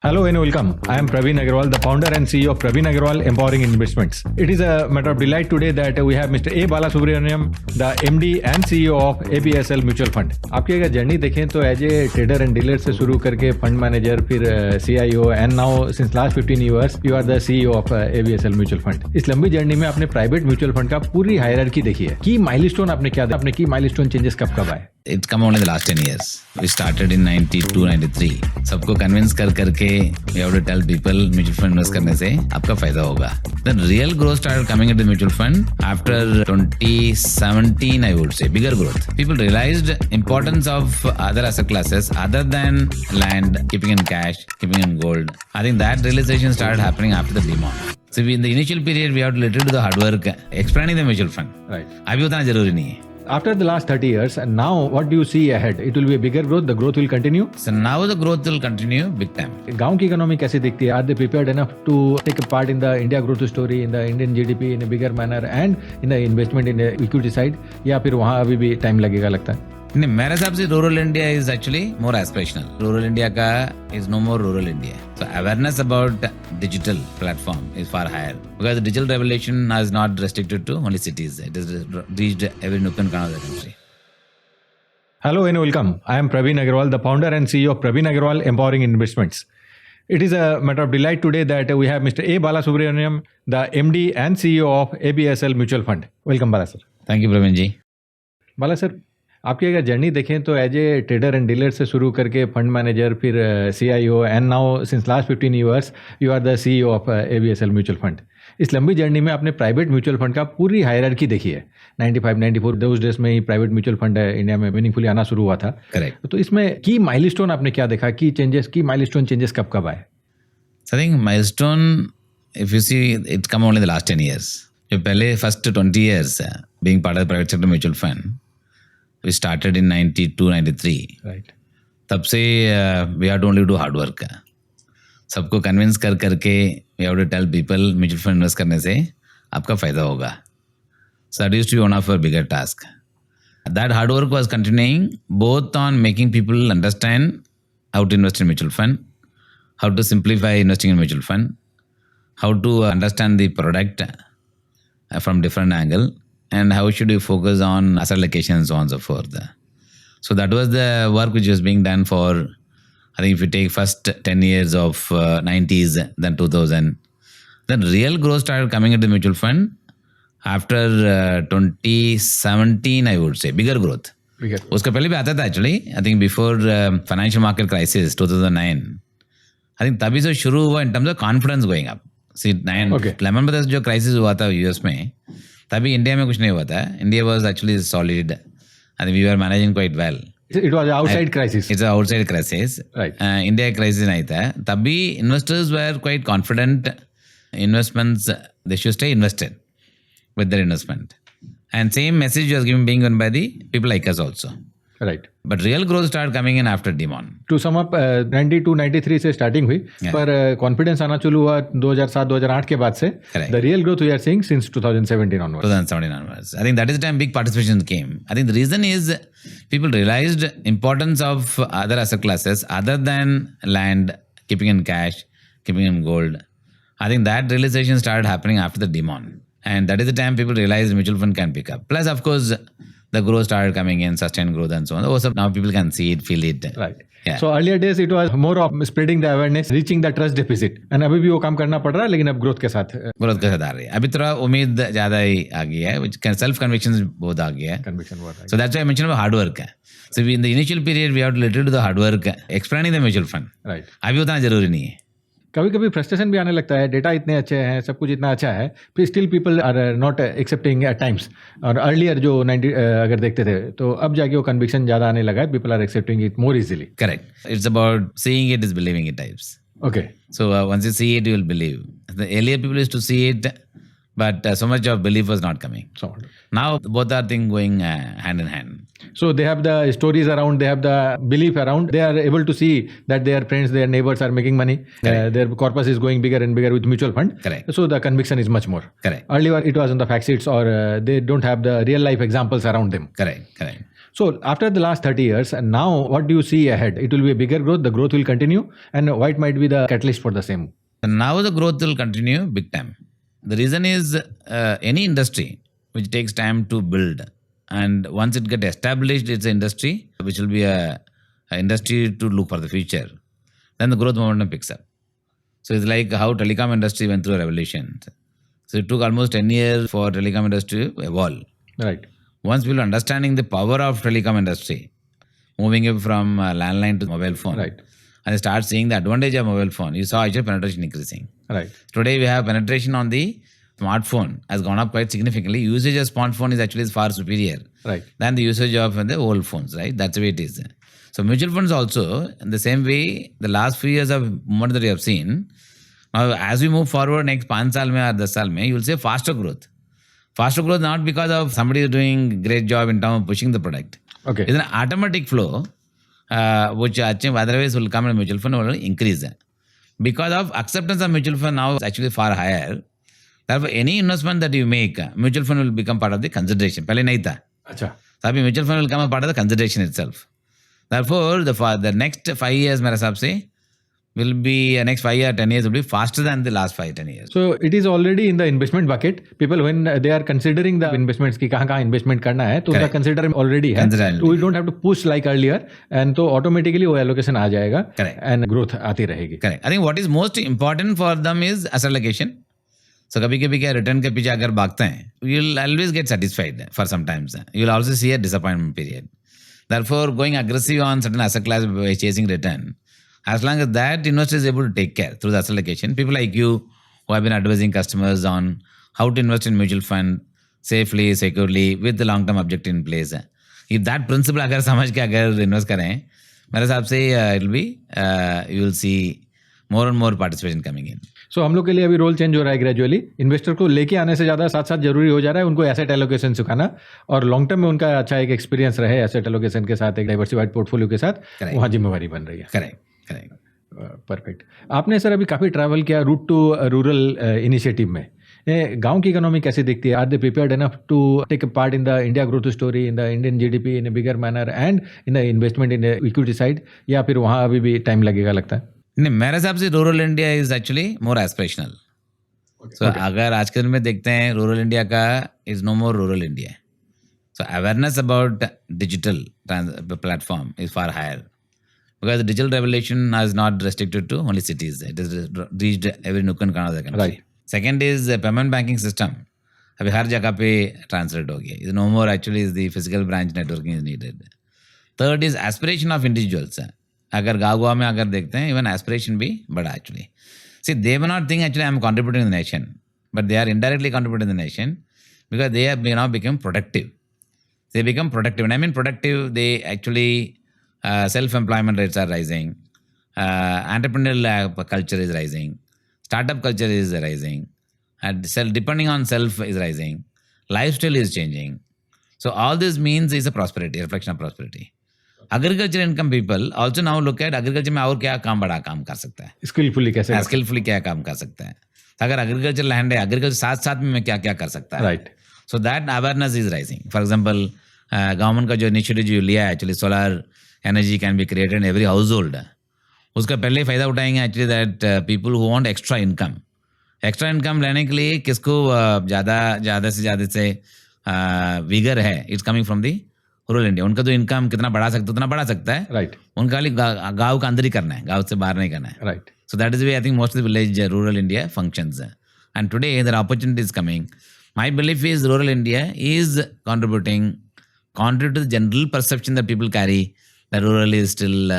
Hello and welcome. I am Praveen Agarwal, the founder and CEO of Praveen Agarwal Empowering Investments. It is a matter of delight today that we have Mr. A. Balasubramaniam, the MD and CEO of ABSL Mutual Fund. आपकी अगर journey देखें तो as a trader and dealer से शुरू करके fund manager फिर CIO and now since last 15 years you are the CEO of ABSL mutual fund. इस लंबी जर्नी में आपने प्राइवेट म्यूचुअल फंड का पूरी हायरार्की देखी है. की माइलस्टोन आपने क्या आपने की माइलस्टोन चेंजेस कब कब आए? It's come only the last 10 years. We started in 92, 93. सबको कन्विंस कर करके we have to tell people mutual fund invest करने से आपका फायदा होगा. The real growth started coming into the mutual fund after 2017, I would say, bigger growth. People realized importance of other asset classes other than land, keeping in cash, keeping in gold. I think that realization started happening after the demonetization. So in the initial period, we have to literally do the hard work explaining the mutual fund. Right. अभी उतना जरूरी नहीं है. After the last 30 years, and now what do you see ahead? It will be a bigger growth. The growth will continue. So now the growth will continue big time. गांव की economy कैसे दिखती है? Are they prepared enough to take a part in the India growth story, in the Indian GDP in a bigger manner, and in the investment in the equity side? या फिर वहाँ अभी भी टाइम लगेगा लगता है? नहीं, मेरे हिसाब से rural India is actually more aspirational. Rural India का is no more rural India. So awareness about digital platform is far higher because digital revolution is not restricted to only cities. It is reached every nook and corner of the country. Hello and welcome. I am Praveen Agarwal, the founder and CEO of Praveen Agarwal Empowering Investments. It is a matter of delight today that we have Mr. A. Balasubramaniam, the MD and CEO of ABSL Mutual Fund. Welcome, Bala sir. Thank you Praveen ji. Bala sir, आपकी अगर journey देखें तो as a trader and dealer से शुरू करके fund manager फिर CIO and now since last 15 years you are the CEO of ABSL mutual fund. इस लंबी जर्नी में आपने प्राइवेट म्यूचुअल फंड का पूरी हायरार्की देखी है. 95, 94 दोज डेज में ही प्राइवेट म्यूचुअल फंड इंडिया में मीनिंगफुली आना शुरू हुआ था. करेक्ट. तो इसमें की माइलस्टोन आपने क्या देखा? की चेंजेस, की माइलस्टोन चेंजेस कब कब आए? I think milestone if you see it's come only the last 10 years. जो पहले first 20 years being part of the private sector mutual fund we started in 92, 93. Right. तब से we have to only do hard work. सबको convince कर करके we have to tell people mutual fund invest करने से आपका फायदा होगा. So that used to be one of our bigger tasks. That hard work was continuing both on making people understand how to invest in mutual fund, how to simplify investing in mutual fund, how to understand the product from different angle, and how should you focus on asset allocation and so on and so forth. So that was the work which was being done for, I think if you take first 10 years of 90s, then 2000. Then real growth started coming into the mutual fund after 2017, I would say, bigger growth. उसका पहले भी आता था actually. I think before financial market crisis, 2009. I think तभी से शुरू हुआ in terms of confidence going up. See, 11 में जो crisis हुआ था US में, तभी इंडिया में कुछ नहीं हुआ था. India was actually solid. I think we were managing quite well. It was outside crisis. It's outside crisis. Right. India crisis नहीं था. तभी investors were quite confident. Investments they should stay invested with their investment. And same message was given being given by the people like us also. Right. But real growth start coming in after demon. To sum up 92, 93 से starting हुई, पर confidence आना चालू हुआ 2007, 2008 के बाद से. The real growth we are seeing since 2017 onwards. I think that is the time big participation came. I think the reason is people realized importance of other asset classes other than land, keeping in cash, keeping in gold. I think that realization started happening after the demonetization. And that is the time people realized mutual fund can pick up. Plus, of course, the growth started coming in, sustained growth and so on. Also, now people can see it, feel it. Right. Yeah. So earlier days it was more of spreading the awareness, reaching the trust deficit. And अभी भी वो काम करना पड़ रहा है, लेकिन अब ग्रोथ के साथ आ रही है. अभी थोड़ा उम्मीद ज्यादा ही आ गई है, which self conviction बहुत आ गया है. Conviction बहुत आ गया. So that's why I mentioned about hard work. So in the initial period we have to literally do the hard work explaining the mutual fund. Right. अभी उतना जरूरी नहीं है. कभी कभी फ्रस्ट्रेशन भी आने लगता है. डेटा इतने अच्छे हैं, सब कुछ इतना अच्छा है, फिर still people are not accepting at times. और अर्लियर जो 90 अगर देखते थे तो अब जाके वो कन्विक्शन ज़्यादा आने लगा है. People are accepting it more easily. Correct. It's about seeing it is believing it types. Okay. So once you see it, you will believe. The earlier people used to see it, but so much of belief was not coming. So now both are things going hand in hand. So they have the stories around, they have the belief around. They are able to see that their friends, their neighbors are making money. Their corpus is going bigger and bigger with mutual fund. Correct. So the conviction is much more. Correct. Earlier it was on the fact sheets, or they don't have the real life examples around them. Correct. So after the last 30 years, and now what do you see ahead? It will be a bigger growth. The growth will continue, and what might be the catalyst for the same? And now the growth will continue big time. The reason is any industry which takes time to build, and once it get established, it's an industry which will be a industry to look for the future. Then the growth momentum picks up. So it's like how telecom industry went through a revolution. So it took almost 10 years for telecom industry to evolve. Right. Once people understanding the power of telecom industry, moving it from landline to mobile phone, Right. and they start seeing the advantage of mobile phone, you saw actually penetration increasing. Right. Today we have penetration on the smartphone has gone up quite significantly. Usage of smartphone is actually far superior Right. than the usage of the old phones, right? That's the way it is. So mutual funds also, in the same way, the last few years of movement that we have seen, now as we move forward next 5 साल में or 10 साल में, you will see faster growth. Faster growth not because of somebody is doing great job in terms of pushing the product. Okay. It's an automatic flow which otherwise will come in mutual fund will increase. Because of acceptance of mutual fund now is actually far higher. Therefore, any investment that you make, mutual fund will become part of the consideration. पहले नहीं था. अच्छा. So अभी mutual fund will become a part of the consideration itself. Therefore, the next 5 years मेरे हिसाब से will be next 5 or 10 years will be faster than the last 5-10 years. So it is already in the investment bucket. People when they are considering the investments कि कहाँ investment करना है तो उनका consider already है. So we don't have to push like earlier and तो automatically वो allocation आ जाएगा. Correct. And growth आती रहेगी. Correct. I think what is most important for them is asset allocation. So कभी कभी क्या return के पीछे अगर भागते हैं, you will always get satisfied for some times. You will also see a disappointment period. Therefore, going aggressive on certain asset class by chasing return, as long as that investor is able to take care through the asset allocation, people like you who have been advising customers on how to invest in mutual fund safely, securely, with the long-term objective in place. If that principle अगर समझ के अगर invest करें, मेरे हिसाब से it will be you will see more and more participation coming in. So हम लोग के लिए अभी रोल चेंज हो रहा है ग्रेजुअली. इन्वेस्टर को लेके आने से ज़्यादा साथ साथ जरूरी हो जा रहा है उनको एसेट एलोकेशन सिखाना और लॉन्ग टर्म में उनका अच्छा एक एक्सपीरियंस रहे एसेट एलोकेशन के साथ, एक डाइवर्सिफाइड पोर्टफोलियो के साथ. वहाँ जिम्मेवारी बन रही है. करेक्ट. परफेक्ट. आपने सर अभी काफ़ी ट्रैवल किया रूट टू रूरल इनिशिएटिव में. गांव की इकोनॉमी कैसी दिखती है? Are they prepared enough to take a part in the India growth story, in the Indian GDP in a bigger manner and in the investment in equity side, या फिर वहाँ अभी भी टाइम लगेगा लगता है? नहीं, मेरे हिसाब से rural India is actually more aspirational. So अगर आज के दिन में देखते हैं रूरल इंडिया का is no more rural India. So awareness about digital platform is far higher because the digital revolution is not restricted to only cities. It has reached every nook and corner of the country. Right. Second is the payment banking system. अभी हर जगह पे translate हो गया. No more actually is the physical branch networking is needed. Third is aspiration of individuals. अगर गाँव में अगर देखते हैं even aspiration भी बड़ा actually. See, they may not think actually I am contributing to the nation, but they are indirectly contributing to the nation because they have now become productive. They become productive. And I mean productive, they actually self-employment rates are rising, entrepreneurial culture is rising, startup culture is rising, and depending on self is rising, lifestyle is changing. So all this means is a prosperity, reflection of prosperity. Agriculture income people also now look at agriculture में और क्या काम बड़ा काम कर सकता है, skilfully कैसे, स्किलफुली क्या काम कर सकता है. अगर agriculture लैंड है, agriculture साथ साथ में क्या क्या कर सकता है. Right. So that awareness is rising. For example, government का जो इनिशिएटिव जो लिया है actually solar energy can be created in every house hold, उसका पहले फ़ायदा उठाएंगे actually that people who want extra income लेने के लिए किसको ज़्यादा से विगर है, it's coming from the rural India. उनका तो इनकम कितना बढ़ा सकता है. राइट. उनका खाली गाँव का अंदर ही करना है, गाँव से बाहर नहीं करना है. Right. So that is the way I think most of the village rural India functions. And today there are opportunities coming. My belief is rural India is contributing, contrary to the general perception that people carry, that rural is still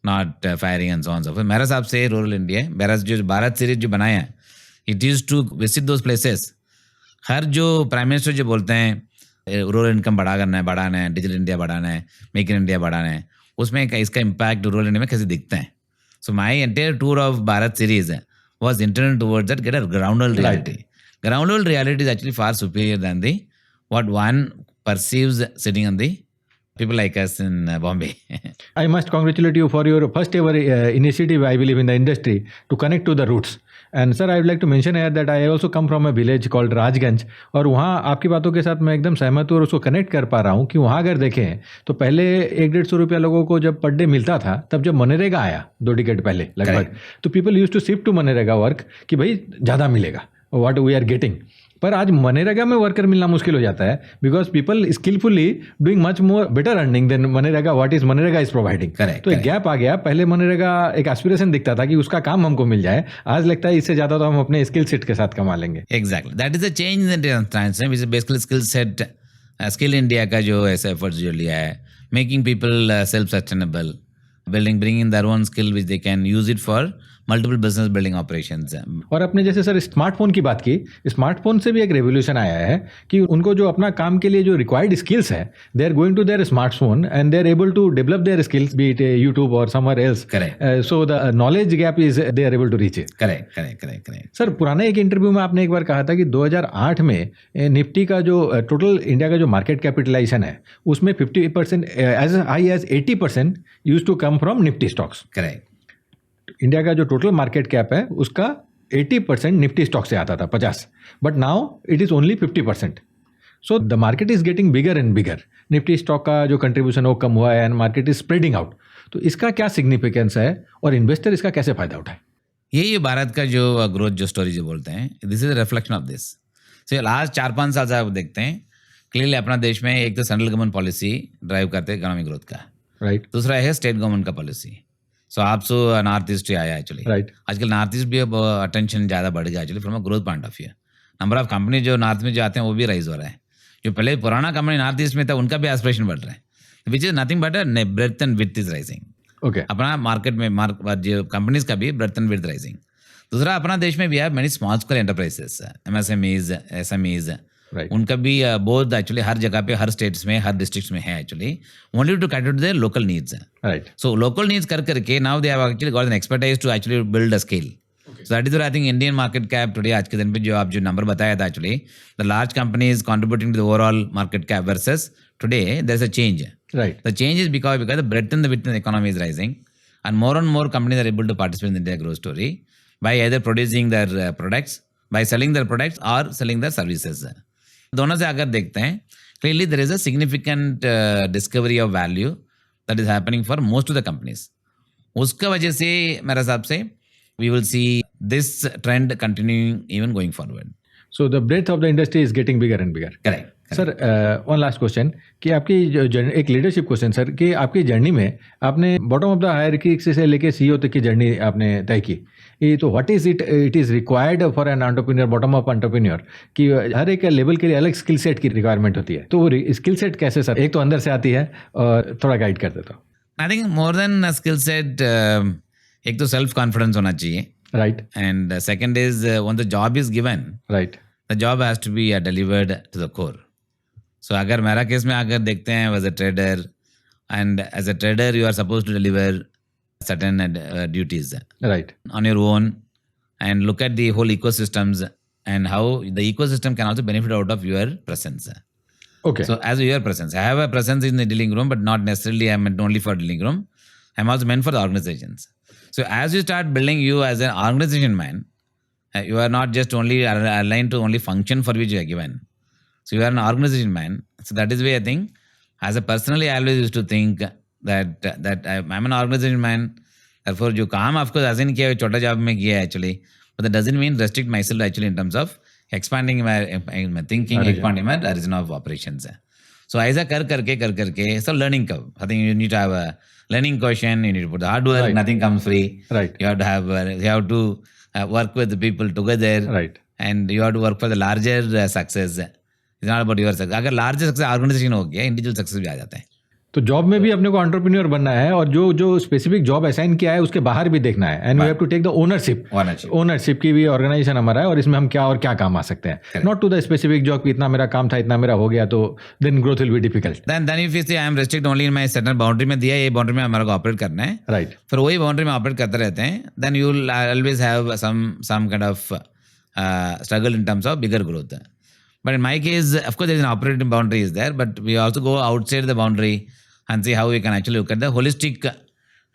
not firing and so on and so forth. मेरे हिसाब से rural India, whereas जो Bharat series जो बनाया है, it is to visit those places. हर जो prime minister जो बोलते हैं रूरल इनकम बढ़ाना है, डिजिटल इंडिया बढ़ाना है, मेक इन इंडिया बढ़ाना है, उसमें इसका इम्पैक्ट रूरल इंडिया में कैसे दिखता है. So my entire tour of Bharat series was intended towards that, get a ground level reality. Right. Ground level reality is actually far superior than the what one perceives sitting on the people like us in Bombay. I must congratulate you for your first ever initiative, I believe, in the industry to connect to the roots. And sir, I would like to mention here that I also come from a village called Rajganj, और वहाँ आपकी बातों के साथ मैं एकदम सहमत हूँ और उसको कनेक्ट कर पा रहा हूँ कि वहाँ अगर देखें तो पहले 100-150 रुपया लोगों को जब पर डे मिलता था, तब जब मनरेगा आया 2 डिकेड पहले लगभग, तो people use to shift to MNREGA work कि भाई ज़्यादा मिलेगा व्हाट वी आर गेटिंग. पर आज मनरेगा में वर्कर मिलना मुश्किल हो जाता है because people skilfully doing much more better earning than MNREGA what is MNREGA is providing. तो एक गैप आ गया. पहले मनरेगा एक एस्पिरेशन दिखता था कि उसका काम हमको मिल जाए, आज लगता है इससे ज्यादा तो हम अपने स्किल सेट के साथ कमा लेंगे. Exactly, that is the change in transformation which is basically skill set. Skill India का जो ऐसे एफर्ट्स जो लिया है, making people self sustainable, bringing their own skill which they can use it for multiple business building operations हैं. और अपने जैसे सर स्मार्टफोन की बात की, स्मार्टफोन से भी एक रेवोल्यूशन आया है कि उनको जो अपना काम के लिए जो रिक्वायर्ड स्किल्स है, they are going to their smartphone and they are able to develop their skills be it YouTube और somewhere else. So the knowledge gap is they are able to reach it. Correct. Sir, पुराने एक interview में आपने एक बार कहा था कि 2008 में निफ्टी का जो टोटल इंडिया का जो मार्केट कैपिटलाइजेशन है उसमें 50% as high as 80% use to come from Nifty stocks. Correct. India का जो टोटल मार्केट कैप है उसका 80% निफ्टी स्टॉक से आता था, 50, but now it is only 50%. So the market is getting bigger and bigger. Nifty stock का जो contribution वो कम हुआ है and market is spreading out. तो इसका क्या सिग्निफिकेंस है और इन्वेस्टर इसका कैसे फायदा उठाए? यही भारत का जो ग्रोथ जो स्टोरी जो बोलते हैं, this is a reflection of this. So last 4-5 साल से आप देखते हैं क्लियरली अपना देश में एक तो सेंट्रल गवर्नमेंट पॉलिसी ड्राइव करते हैं इकोनॉमिक ग्रोथ का, राइट. दूसरा है स्टेट गवर्नमेंट का पॉलिसी. सो आप नॉर्थ ईस्ट आया एक्चुअली, राइट. आजकल नॉर्थ ईस्ट भी अब अटेंशन ज़्यादा बढ़ गया actually from a growth point of view. Number of company जो नॉर्थ में जो आते हैं वो भी राइज हो रहा है. जो पहले पुराना कंपनी नॉर्थ ईस्ट में था उनका भी एस्पिरेशन बढ़ रहा है, which is nothing but breadth and width is rising. Okay. अपना मार्केट में जो कंपनीज का भी ब्रेथ एंड विड्थ राइजिंग. दूसरा अपना देश में भी है many small scale enterprises, MSMEs, SMEs, right. उनका भी बहुत एक्चुअली हर जगह पे, हर स्टेट्स में, हर डिस्ट्रिक्ट्स में है actually, only to cater to their local needs. Right. So local needs करके now they have actually got an expertise to actually build a scale. So that is I think Indian market cap today, आज के दिन पे जो आप जो number बताया था actually, the large companies contributing to the overall market cap versus today there is a change. Right. The change is because the breadth and the width in the economy is rising, and more companies are able to participate in the India growth story by either producing their products, by selling their products or selling their services. दोनों से अगर देखते हैं clearly there is a significant discovery of value that is happening for most of the companies. उसका वजह से मेरे हिसाब से we will see this trend continuing even going forward. So the breadth of the industry is getting bigger and bigger. Correct. Sir, one last question कि आपकी एक leadership question sir, कि आपकी जर्नी में आपने बॉटम ऑफ द हायरार्की से लेके CEO तक की जर्नी आपने तय की. ये तो what is it is required for an entrepreneur, bottom up entrepreneur, कि हर एक लेवल के लिए अलग स्किल सेट की रिक्वायरमेंट होती है. तो वो स्किल सेट कैसे सर, एक तो अंदर से आती है और थोड़ा गाइड कर देता हूँ. I think more than skill set, एक तो सेल्फ कॉन्फिडेंस होना चाहिए, right. And second is when the job is given, right, the job has to be delivered to the core. So अगर मेरा केस में अगर देखते हैं as a trader, and as a trader you are suppose to deliver certain duties, right, on your own, and look at the whole ecosystems and how the ecosystem can also benefit out of your presence. Okay. So as your presence, I have a presence in the dealing room, but not necessarily I'm meant only for dealing room. I'm also meant for the organizations. So as you start building you as an organization man, you are not just only aligned to only function for which you are given. So you are an organization man. So that is why I think, as a personally, I always used to think that I'm an organization man. Therefore, जो काम आपको assign किया है छोटा job में किया है actually, but that doesn't mean restrict myself actually in terms of expanding my thinking, expanding my horizon of operations. So ऐसा कर करके so learning curve. I think you need to have a learning quotient. You need to put the hard work. Right. Nothing comes free. Right. You have to work with the people together. Right. And you have to work for the larger success. It's not about your success. अगर larger success organization हो गया, individual success भी आ जाता है. तो job में भी अपने को एंटरप्रेन्योर बनना है और जो स्पेसिफिक जॉब असाइन किया है उसके बाहर भी देखना है, and we have to take the ownership की भी ऑर्गेनाइजेशन हमारा है और इसमें हम क्या और क्या काम आ सकते हैं, not to the specific job कि इतना मेरा काम था, इतना मेरा हो गया, तो then growth will be difficult. Then if you say I am restrict only in my certain boundary में दिया, ये बाउंड्री में हमारे को ऑपरेट करना है, राइट. फिर वही बाउंड्री में ऑपरेट करते रहते हैं, then you will always have some kind of struggle in terms of bigger growth. But in my case, of course, there is an operating boundary is there, but we also go outside the boundary and see how we can actually look at the holistic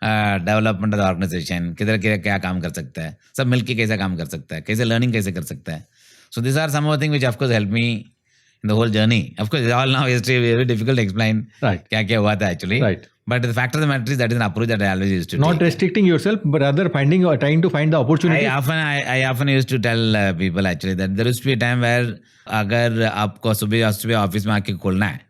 development of the organisation, किधर किधर क्या काम कर सकता है, सब मिलके कैसे काम कर सकता है, कैसे लर्निंग कैसे कर सकता है. So this are some of thing which of course help me in the whole journey. Of course, all now is very difficult to explain क्या हुआ था actually. Right. But the fact of the matter is that is an approach that I always used to Not take. restricting yourself, but rather finding or trying to find the opportunity. I often used to tell people actually that there used to be a time where अगर आपको सुबह office में आके खोलना है,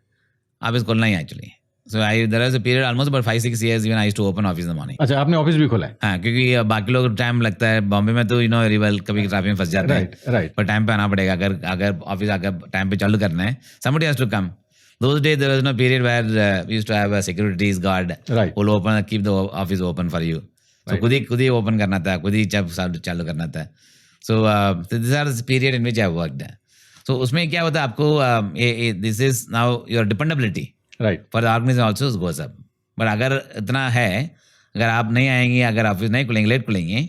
आप इस खोलना ही actually. So there was a period almost about 5-6 years even I used to open office in the morning. अच्छा, आपने ऑफिस भी खोला है? हाँ, क्योंकि बाकी लोग टाइम लगता है, बॉम्बे में तो वेरी वेल कभी ट्रैफिक में फंस जाते हैं, राइट, पर टाइम पे आना पड़ेगा. अगर ऑफिस आकर टाइम पे चालू करना है, somebody has to come. Those days there was no period where we used to have a securities guard who will keep the office open for you. So खुद ही ओपन करना था, खुद ही चालू करना था. So these are the period in which I worked. So उसमें क्या होता है आपको, this is now your dependability. Right, for the organisation also goes up. But अगर इतना है, अगर आप नहीं आएंगे, अगर ऑफिस नहीं खुलेंगे, लेट खुलेंगे,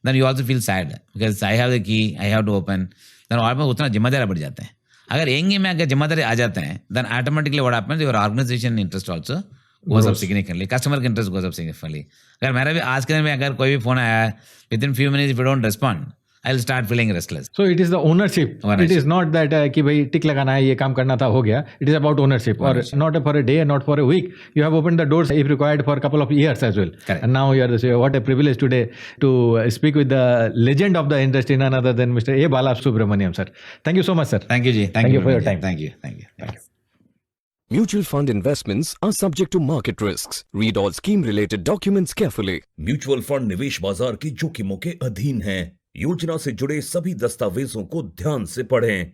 then you also feel sad because I have the key, I have to open. Then और में उतना जिम्मेदारी बढ़ जाते हैं. अगर एंगे में अगर जिम्मेदारी आ जाते हैं, then automatically what happens, your organisation interest also goes up significantly, customer का इंटरेस्ट गोज अप सिग्निफिकेंटली. अगर मेरा भी आज के दिन में अगर कोई भी फोन आया, with in few minutes if you don't respond, I'll start feeling restless. So it is the ownership. It is not that कि भाई टिक लगाना है, ये काम करना था, हो गया. It is about ownership. Or not for a day, not for a week. You have opened the doors if required for a couple of years as well. Correct. And now you are what a privilege today to speak with the legend of the industry, none other than Mr. A. Bala Subramaniam, sir. Thank you so much, sir. Thank you, Ji. Thank you for your time. Thank you. Mutual fund investments are subject to market risks. Read all scheme related documents carefully. Mutual fund निवेश बाजार की जोखिमों के अधीन हैं. योजना से जुड़े सभी दस्तावेजों को ध्यान से पढ़ें.